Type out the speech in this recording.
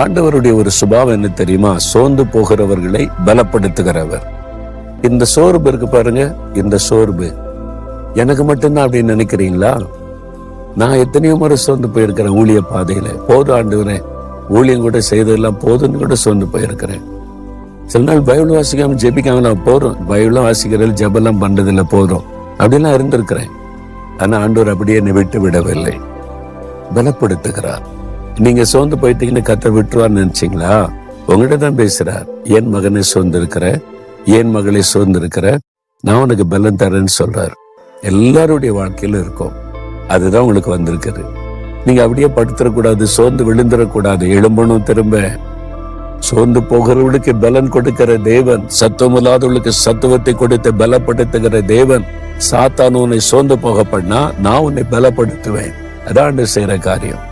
ஆண்டவருடைய ஒரு சுபாவம் என்ன தெரியுமா? சோர்ந்து போகிறவர்களை பலப்படுத்துகிறவர். இந்த சோர்வு இருக்கு பாருங்க, இந்த சோர்வு எனக்கு மட்டும்தான் அப்படின்னு நினைக்கிறீங்களா? நான் எத்தனையோ முறை சோர்ந்து போயிருக்கிறேன் ஊழிய பாதையில. போதும் ஆண்டவரே, ஊழியம் கூட செய்ததெல்லாம் போதும்னு கூட சோர்ந்து போயிருக்கிறேன். சில நாள் பைபிள் வாசிக்காம ஜெபிக்காமலாம் போறோம், பைபிளும் வாசிக்கிறது ஜெபெல்லாம் பண்றதில்ல போதும் அப்படிலாம் இருந்திருக்கிறேன். ஆனா ஆண்டவர் அப்படியே என்னை விட்டு விடவில்லை, பலப்படுத்துகிறார். நீங்க சோர்ந்து போயிட்டீங்கன்னு கர்த்தர் விட்டுருவான்னு நினைச்சீங்களா? உங்ககிட்ட தான் பேசுறார். என் மகனை சோர்ந்து இருக்கிற, என் மகளை சோர்ந்து இருக்கிற, நான் உனக்கு பலன் தரேன்னு சொல்றாரு. எல்லாருடைய வாழ்க்கையில இருக்கும். அதுதான் உங்களுக்கு வந்திருக்குது. நீங்க அப்படியே படுத்துடக்கூடாது, சோர்ந்து விழுந்துடக்கூடாது, எழும்பணும். திரும்ப சோர்ந்து போகிறவர்களுக்கு பலன் கொடுக்கிற தேவன், சத்துவமில்லாதவர்களுக்கு சத்துவத்தை கொடுத்து பலப்படுத்துகிற தேவன். சாத்தான் உன்னை சோர்ந்து போக பண்ணா நான் உன்னை பலப்படுத்துவேன். அதான் செய்யற காரியம்.